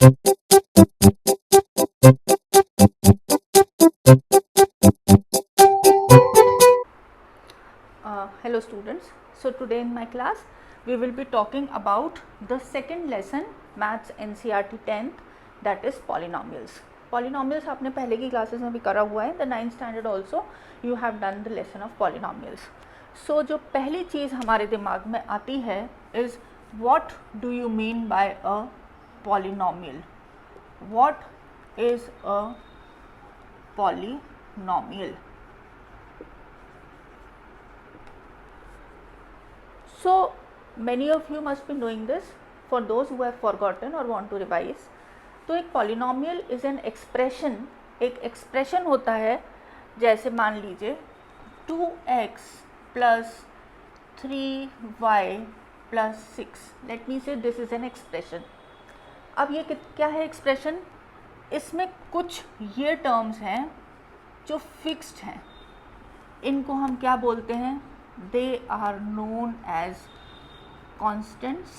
Hello students, so today in my class we will be talking about the second lesson maths NCERT 10th, that is polynomials. Polynomials आपने पहले की classes में भी करा हुआ है, the 9th standard also you have done the lesson of polynomials. So जो पहली चीज़ हमारे दिमाग में आती है is what do you mean by a polynomial? What is a polynomial? So many of you must be knowing this. For those who have forgotten or want to revise, तो एक polynomial is an expression, एक expression होता है, जैसे मान लीजिए 2x plus 3y plus 6. Let me say this is an expression. अब ये क्या है expression? इसमें कुछ ये terms हैं जो fixed हैं, इनको हम क्या बोलते हैं? They are known as constants.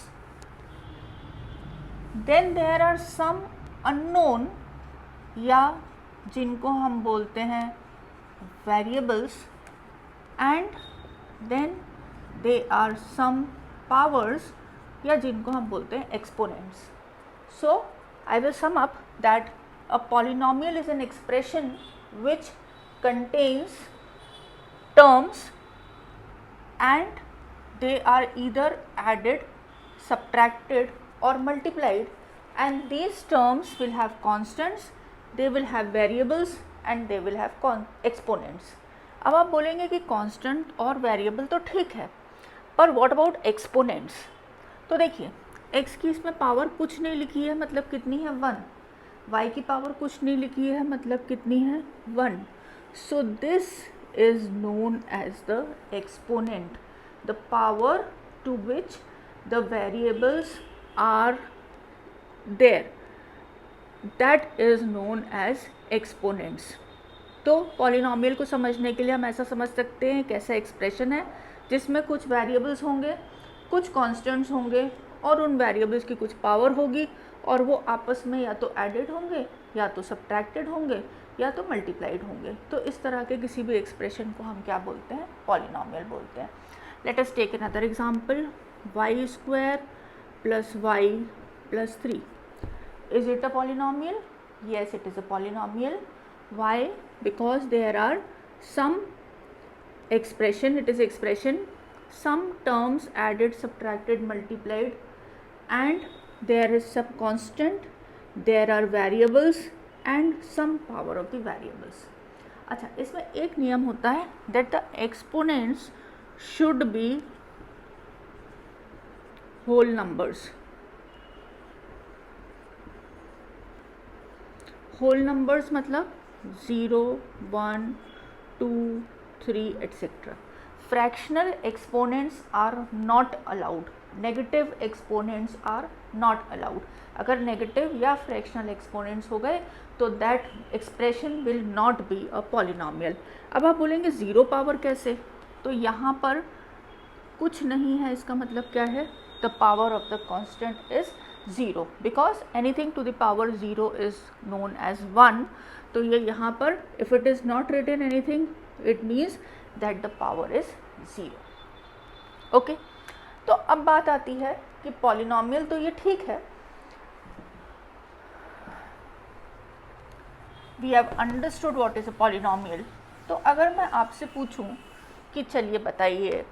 Then there are some unknown या जिनको हम बोलते हैं variables, and then they are some powers या जिनको हम बोलते हैं exponents. So I will sum up that a polynomial is an expression which contains terms and they are either added, subtracted or multiplied, and these terms will have constants, they will have variables and they will have exponents. अब आप बोलेंगे कि constant और variable तो ठीक है, पर what about exponents? तो देखिए x की इसमें पावर कुछ नहीं लिखी है, मतलब कितनी है 1. y की पावर कुछ नहीं लिखी है, मतलब कितनी है 1. So this is known as the exponent, the power to which the variables are there, that is known as exponents. तो पॉलिनोमियल को समझने के लिए हम ऐसा समझ सकते हैं, कैसा एक्सप्रेशन है जिसमें कुछ वेरिएबल्स होंगे, कुछ कॉन्स्टेंट्स होंगे और उन वेरिएबल्स की कुछ पावर होगी और वो आपस में या तो एडेड होंगे या तो सब्ट्रैक्टेड होंगे या तो मल्टीप्लाइड होंगे. तो इस तरह के किसी भी एक्सप्रेशन को हम क्या बोलते हैं? पॉलिनोमियल बोलते हैं. Let us take another example, y square plus y plus 3. Is it a polynomial? Yes, it is a polynomial. why? because there are some expression, it is expression, some terms added, subtracted, multiplied, and there is some constant, there are variables and some power of the variables. अच्छा, इसमें एक नियम होता है that the exponents should be whole numbers. whole numbers मतलब 0, 1, 2, 3 etc. Fractional exponents are not allowed. Negative exponents are not allowed. अगर negative या fractional exponents हो गए तो that expression will not be a polynomial. अब आप बोलेंगे ज़ीरो पावर कैसे? तो यहाँ पर कुछ नहीं है, इसका मतलब क्या है? The power of the constant is 0, because anything to the power 0 is known as 1. तो ये यहाँ पर if it is not written anything, it means that the power is 0. Okay, तो अब बात आती है कि पॉलिनोमियल तो ये ठीक है, we have understood what is a polynomial. तो अगर मैं आपसे पूछूं कि चलिए बताइए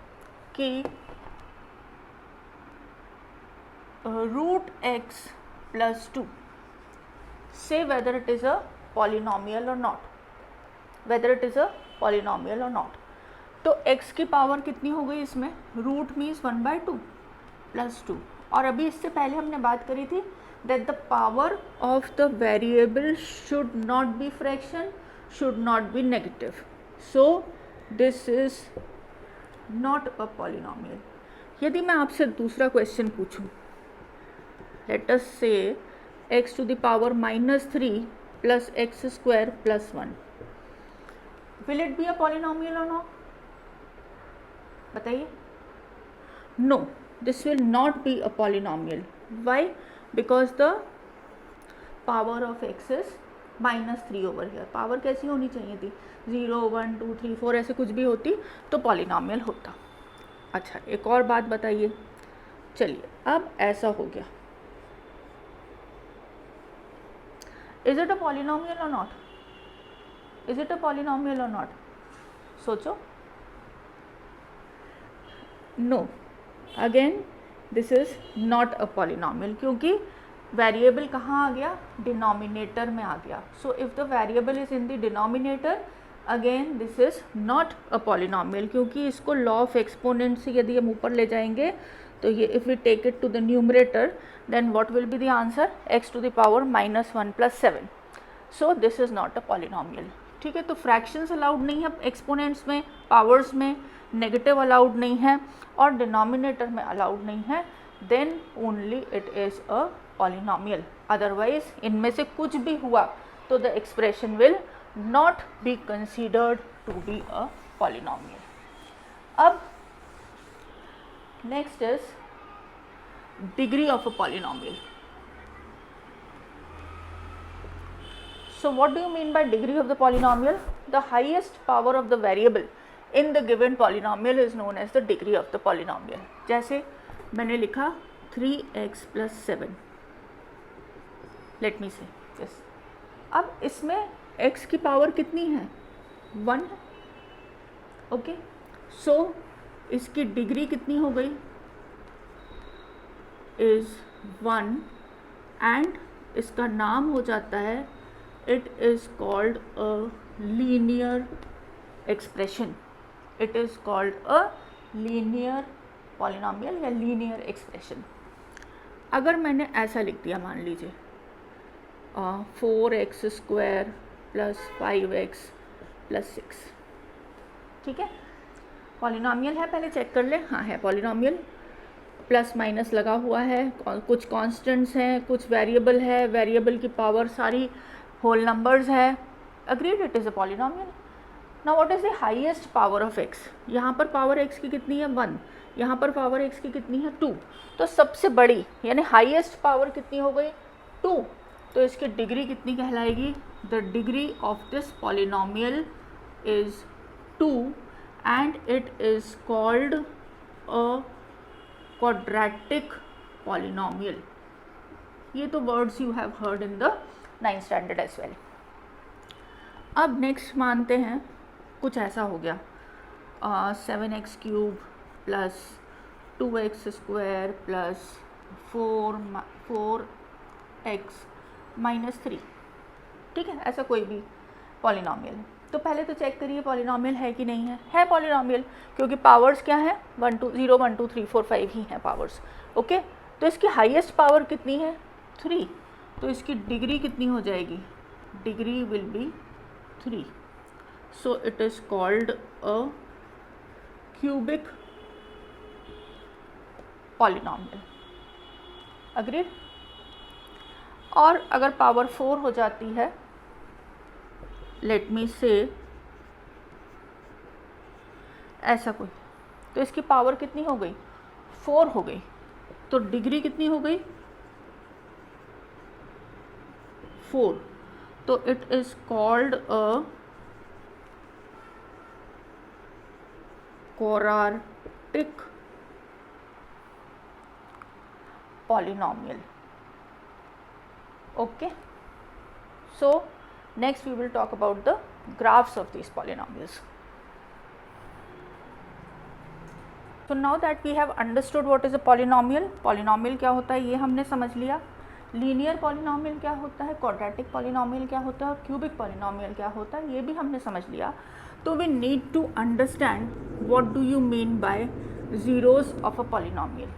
कि root x plus 2, say whether it is a polynomial or not, whether it is a polynomial or not. तो x की पावर कितनी हो गई इसमें? Root means 1/2 plus 2. और अभी इससे पहले हमने बात करी थी that the power of the variable should not be fraction, should not be negative. So this is not a polynomial. यदि मैं आपसे दूसरा क्वेश्चन पूछूं, let us say x to the power -3 plus x square plus 1, will it be a polynomial or not? बताइए. No, this will not be a polynomial. Why? Because the power of x is -3 over here. Power कैसी होनी चाहिए थी, 0 1 2 3 4 ऐसे कुछ भी होती तो पॉलिनॉमियल होता। अच्छा एक और बात बताइए, चलिए अब ऐसा हो गया, इज इट अ पॉलिनॉमियल और not, is it a polynomial और नॉट, सोचो। No, again this is not a polynomial, क्योंकि वेरिएबल कहाँ आ गया, डिनोमिनेटर में आ गया। So if the variable is in the denominator, again this is not a polynomial, क्योंकि इसको लॉ ऑफ एक्सपोनेंट से यदि हम ऊपर ले जाएंगे तो ये if we take it to the numerator then what will be the answer, x to the power -1 + 7। So this is not a polynomial. ठीक है, तो फ्रैक्शंस अलाउड नहीं है एक्सपोनेंट्स में, पावर्स में, नेगेटिव अलाउड नहीं है और डिनोमिनेटर में अलाउड नहीं है, then only it is a polynomial. Otherwise इनमें से कुछ भी हुआ तो the expression will not be considered to be a polynomial. अब next is degree of a polynomial. So what do you mean by degree of the polynomial? The highest power of the variable in the given polynomial is known as the degree of the polynomial. जैसे मैंने लिखा 3x + 7, let me say this. अब इसमें x की power कितनी है, 1 है, okay. सो इसकी डिग्री कितनी हो गई, इज 1 एंड इसका नाम हो जाता है, it is called a linear expression, it is called a linear polynomial या linear expression। अगर मैंने ऐसा लिख दिया, मान लीजिए 4x² + 5x + 6, ठीक है, पॉलिनॉमियल है, पहले चेक कर ले, हाँ है पॉलिनॉमियल, प्लस माइनस लगा हुआ है, कुछ कांस्टेंट्स हैं, कुछ वेरिएबल है, वेरिएबल की पावर सारी होल नंबर्स है, agreed it is a polynomial. Now what is the highest power of x, यहाँ पर पावर x की कितनी है 1, यहाँ पर पावर x की कितनी है 2, तो सबसे बड़ी यानी हाईएस्ट पावर कितनी हो गई 2, तो इसकी डिग्री कितनी कहलाएगी, the degree of this polynomial is 2 and it is called a quadratic polynomial. ये तो words you have heard in the 9th standard as well. अब नेक्स्ट मानते हैं कुछ ऐसा हो गया, 7x³ + 2x² + 4x - 3, ठीक है, ऐसा कोई भी पॉलिनॉमियल। तो पहले तो चेक करिए पॉलिनॉमियल है कि नहीं है पॉलिनॉमियल, क्योंकि पावर्स क्या है 1 2 0 1 2 3 4 5 ही हैं पावर्स, ओके। तो इसकी हाईएस्ट पावर कितनी है 3, तो इसकी डिग्री कितनी हो जाएगी, degree will be 3, so it is called a cubic polynomial, agreed. और अगर पावर 4 हो जाती है, लेट मी से ऐसा कोई, तो इसकी पावर कितनी हो गई 4 हो गई, तो डिग्री कितनी हो गई 4, तो it is called a quadratic polynomial, okay। So next we will talk about the graphs of these polynomials. So now that we have understood what is a polynomial, polynomial क्या होता है ये हमने समझ लिया, लीनियर पॉलिनॉमियल क्या होता है, क्वाड्रेटिक पॉलिनॉमियल क्या होता है और क्यूबिक पॉलिनॉमियल क्या होता है, ये भी हमने समझ लिया। तो we need to understand what do you mean by zeros of a polynomial.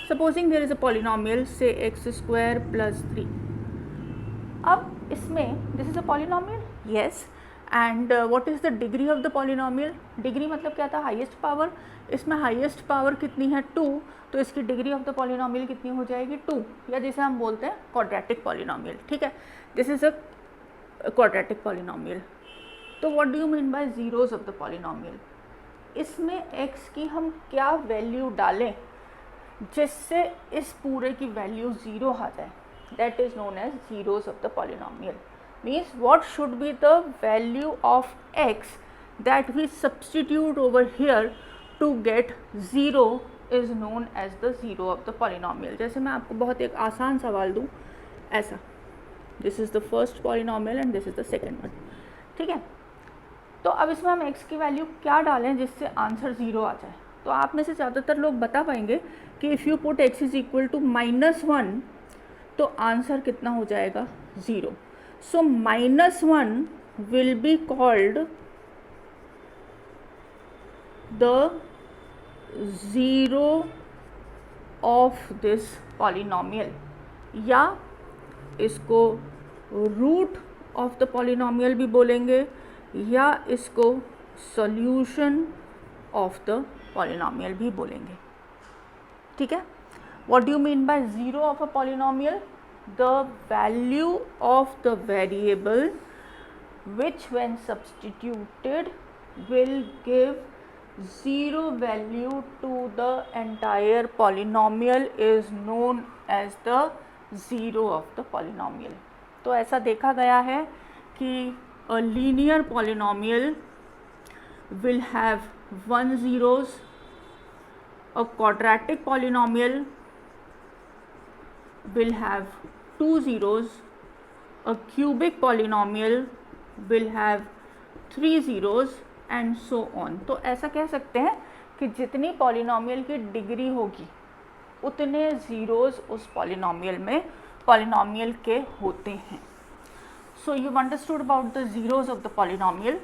Supposing there is a polynomial, say x² + 3. अब इसमें this is a polynomial, yes, and what is the degree of the polynomial? Degree मतलब क्या था, highest power. इसमें highest power कितनी है 2, तो इसकी डिग्री ऑफ द पॉलिनॉमियल कितनी हो जाएगी 2, या जिसे हम बोलते हैं क्वाड्रेटिक पॉलिनॉमियल, ठीक है। This is a quadratic polynomial. तो what do you mean by zeros of the polynomial, इसमें x की हम क्या वैल्यू डालें जिससे इस पूरे की वैल्यू 0 आ जाए, that is known as zeros of the polynomial. Means what should be the value of x that we substitute over here to get 0 is known as the zero of the polynomial. जैसे मैं आपको बहुत एक आसान सवाल दूँ ऐसा, this is the first polynomial and this is the second one, ठीक है. तो अब इसमें हम x की वैल्यू क्या डालें जिससे आंसर 0 आ जाए. तो आप में से ज़्यादातर लोग बता पाएंगे कि if you put x is equal to -1 तो आंसर कितना हो जाएगा 0. So -1 will be called the zero of this polynomial, या इसको रूट ऑफ द पॉलिनॉमियल भी बोलेंगे, या इसको सॉल्यूशन ऑफ द पॉलिनॉमियल भी बोलेंगे. ठीक है. What do you mean by zero of a polynomial? The value of the variable which when substituted will give zero value to the entire polynomial is known as the zero of the polynomial. तो ऐसा देखा गया है कि a linear polynomial will have 1 zeros, a quadratic polynomial will have 2 zeros, a cubic polynomial will have 3 zeros and so on. तो ऐसा कह सकते हैं कि जितनी पॉलिनॉमियल की डिग्री होगी उतने ज़ीरोज़ उस पॉलिनॉमियल में पॉलिनॉमियल के होते हैं. So you understood about the zeros of the polynomial,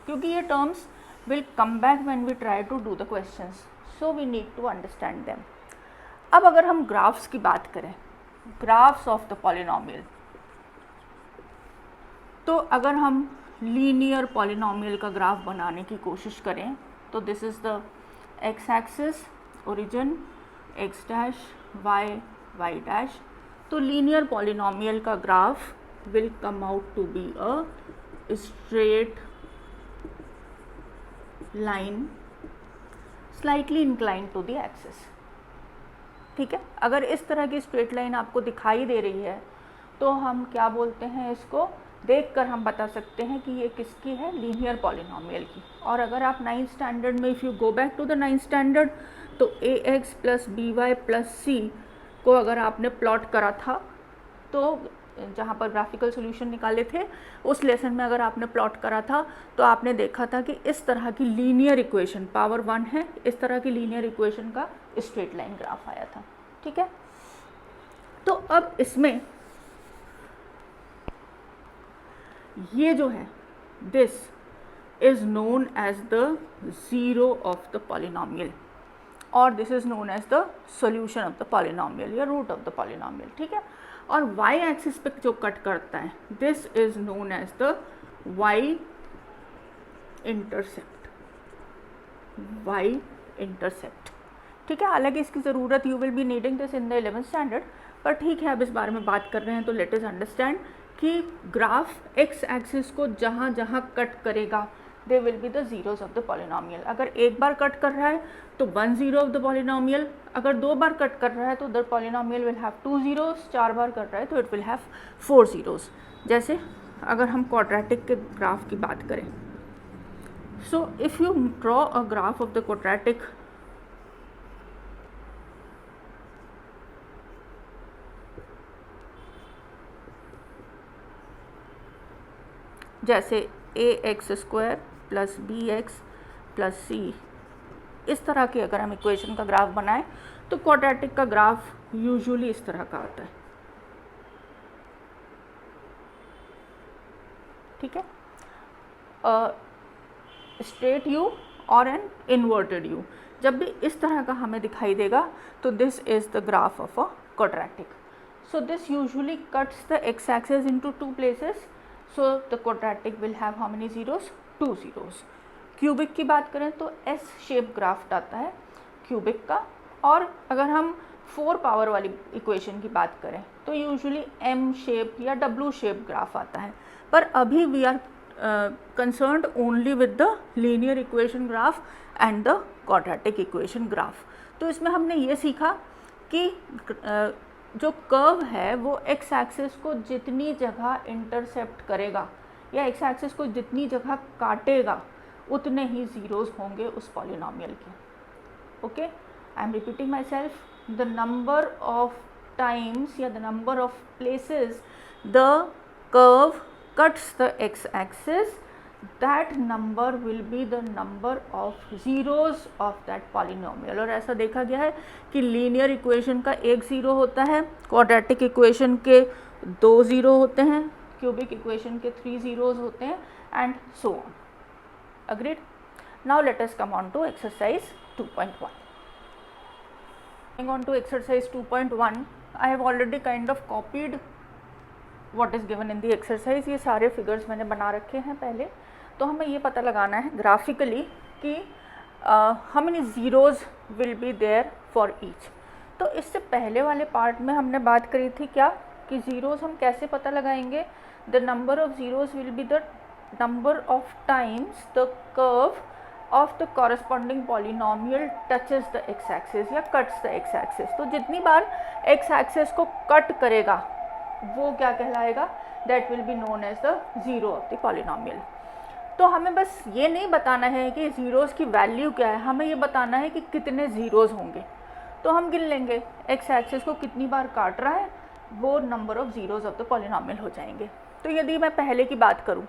क्योंकि ये terms will come back when we try to do the questions, so we need to understand them. अब अगर हम ग्राफ्स की बात करें, ग्राफ्स ऑफ द पॉलिनॉमियल, तो अगर हम लीनियर पॉलिनॉमियल का ग्राफ बनाने की कोशिश करें तो this is the x axis, origin x dash, y dash. तो लीनियर पॉलिनॉमियल का graph will come out to be a straight line slightly incline to the axis. ठीक है. अगर इस तरह की स्ट्रेट लाइन आपको दिखाई दे रही है तो हम क्या बोलते हैं, इसको देखकर हम बता सकते हैं कि ये किसकी है, लीनियर पॉलिनॉमियल की. और अगर आप 9th स्टैंडर्ड में, if you go back to the 9th standard, तो ax plus by plus c को अगर आपने प्लॉट करा था, तो जहाँ पर ग्राफिकल सॉल्यूशन निकाले थे उस लेसन में अगर आपने प्लॉट करा था तो आपने देखा था कि इस तरह की लीनियर इक्वेशन, पावर 1 है, इस तरह की लीनियर इक्वेशन का स्ट्रेट लाइन ग्राफ आया था. ठीक है. तो अब इसमें ये जो है, this is known as the zero of the polynomial, और this is known as the solution of the polynomial या रूट ऑफ द पॉलिनॉमियल. ठीक है. और वाई एक्सिस पे जो कट करता है, this is known as the y intercept, y intercept. ठीक है. हालांकि इसकी ज़रूरत you will be needing this in the 11th standard, पर ठीक है, अब इस बारे में बात कर रहे हैं तो लेट अस अंडरस्टैंड कि ग्राफ एक्स एक्सिस को जहाँ जहाँ कट करेगा they will be the zeros of the polynomial. अगर एक बार कट कर रहा है तो 1 ज़ीरो ऑफ द पॉलिनॉमियल, अगर 2 बार कट कर रहा है तो the polynomial will have 2 zeros, 4 बार कर रहा है तो इट विल हैव 4 ज़ीरोज़. जैसे अगर हम क्वाड्रेटिक के ग्राफ की बात करें, so if you draw a graph of the quadratic, जैसे ax² plus bx plus c, इस तरह की अगर हम इक्वेशन का ग्राफ बनाएं तो क्वाड्रेटिक का ग्राफ यूजुअली इस तरह का आता है. ठीक है. स्ट्रेट यू और एन इन्वर्टेड यू जब भी इस तरह का हमें दिखाई देगा तो this is the graph of a quadratic. So this usually cuts the x axis into 2 places. So the quadratic will have how many zeros? 2 zeros. Cubic की बात करें तो S शेप ग्राफ आता है क्यूबिक का. और अगर हम 4 पावर वाली इक्वेशन की बात करें तो यूजुअली M शेप या W शेप ग्राफ आता है. पर अभी we are concerned only with the linear equation graph and the quadratic equation graph. तो इसमें हमने ये सीखा कि जो कर्व है वो एक्स एक्सिस को जितनी जगह इंटरसेप्ट करेगा या एक्स एक्सिस को जितनी जगह काटेगा उतने ही ज़ीरोज़ होंगे उस पॉलिनोमियल के. Okay, I am repeating myself, the number of times या the number of places the curve cuts the x axis, that number will be the number of zeros of that polynomial. और ऐसा देखा गया है कि linear equation का एक zero होता है, क्वाड्रेटिक इक्वेशन के 2 ज़ीरो होते हैं, क्यूबिक इक्वेशन के 3 ज़ीरोज़ होते हैं, and so on. Agreed. Now let us come on to exercise 2.1. on to exercise 2.1, I have already kind of copied what is given in the exercise. ये सारे figures मैंने बना रखे हैं पहले. तो हमें ये पता लगाना है ग्राफिकली कि how many zeros will be there for each. तो इससे पहले वाले पार्ट में हमने बात करी थी क्या कि ज़ीरोज़ हम कैसे पता लगाएंगे. The number of zeros will be the number of times the curve of the corresponding polynomial touches the x axis या कट्स द एक्स एक्सिस. तो जितनी बार एक्स एक्सिस को कट करेगा वो क्या कहलाएगा, that will be known as the zero of the polynomial. तो हमें बस ये नहीं बताना है कि ज़ीरोज़ की वैल्यू क्या है, हमें ये बताना है कि कितने ज़ीरोज़ होंगे. तो हम गिन लेंगे एक्स एक्सिस को कितनी बार काट रहा है, वो number of zeros of the polynomial हो जाएंगे. तो यदि मैं पहले की बात करूँ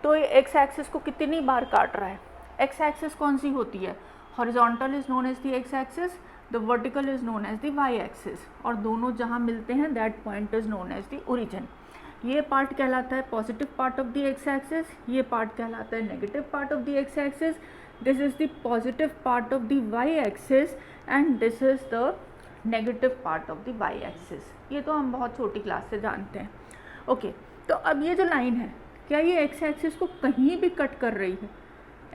तो ये एक्स एक्सिस को कितनी बार काट रहा है. एक्स एक्सिस कौन सी होती है, horizontal is known as the x axis, the vertical is known as the y axis, और दोनों जहाँ मिलते हैं that point is known as the origin. ये पार्ट कहलाता है positive part of the x axis, ये पार्ट कहलाता है negative part of the x axis. This is the positive part of the y axis and this is the negative part of the y axis. ये तो हम बहुत छोटी class से जानते हैं. ओके, तो अब ये जो लाइन है क्या ये एक्स एक्सिस को कहीं भी कट कर रही है,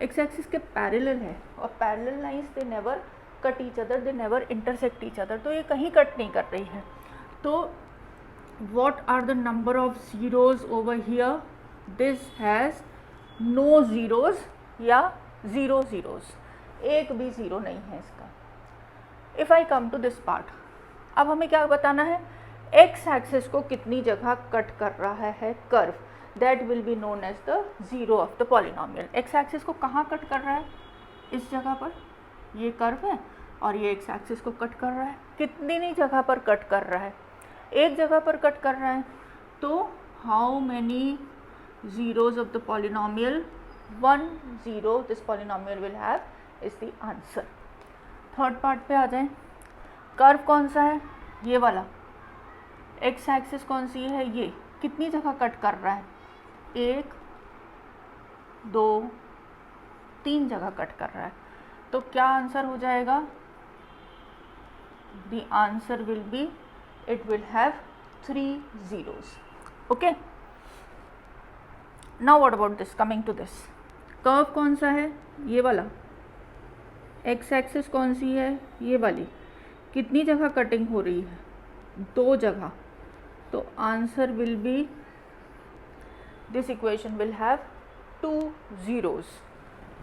एक्स एक्सिस के पैरेलल है, और parallel lines they never cut each other, they never intersect each other. तो ये कहीं कट नहीं कर रही है. तो what are the number of zeros over here, this has no zeros या zero zeros, एक भी ज़ीरो नहीं है इसका. if I come to this part, अब हमें क्या बताना है, x एक्सिस को कितनी जगह कट कर रहा है curve, that will be known as the zero of the polynomial. x axis को कहाँ कट कर रहा है, इस जगह पर ये कर्व है और ये x एक्सिस को कट कर रहा है. कितनी जगह पर कट कर रहा है, एक जगह पर कट कर रहा है. तो how many zeros of the polynomial, 1 zero this polynomial will have is the answer. Third part पे आ जाएं. कर्व कौन सा है, ये वाला. एक्स एक्सिस कौन सी है, ये कितनी जगह कट कर रहा है, 1 2 3 जगह कट कर रहा है. तो क्या आंसर हो जाएगा, the answer will be, it will have 3 zeros. Okay, now what about this, coming to this, curve कौन सा है, ये वाला. एक्स एक्सिस कौन सी है, ये वाली. कितनी जगह कटिंग हो रही है, 2 जगह. तो answer will be, this equation will have 2 zeros.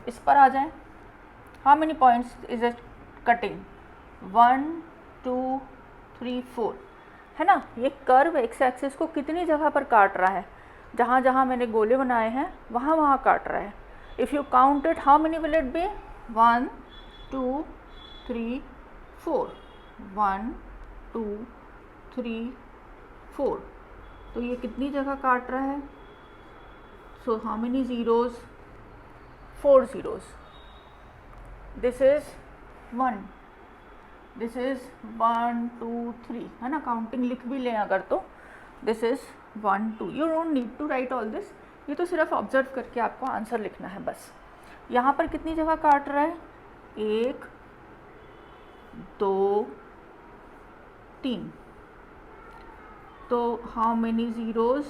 इस पर आ जाएं. How many points is it cutting, 1 2 3 4 है ना. ये कर्व एक्स एक्सिस को कितनी जगह पर काट रहा है, जहाँ जहाँ मैंने गोले बनाए हैं वहाँ वहाँ काट रहा है. If you count it, how many will it be, 1 2 3 4, 1 2 3 4. तो ये कितनी जगह काट रहा है, so how many zeros, 4 zeros. This is 1, this is 1 2 3 है ना. काउंटिंग लिख भी लें अगर तो, this is 1 2. You don't need to write all this, ये तो सिर्फ ऑब्जर्व करके आपको आंसर लिखना है बस. यहाँ पर कितनी जगह काट रहा है, 1 2 3. तो how many zeros,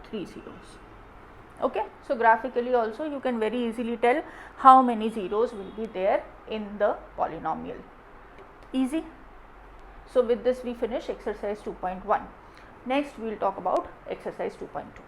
3 zeros. Okay, so graphically also you can very easily tell how many zeros will be there in the polynomial. Easy. So with this we finish exercise 2.1. Next we will talk about exercise 2.2.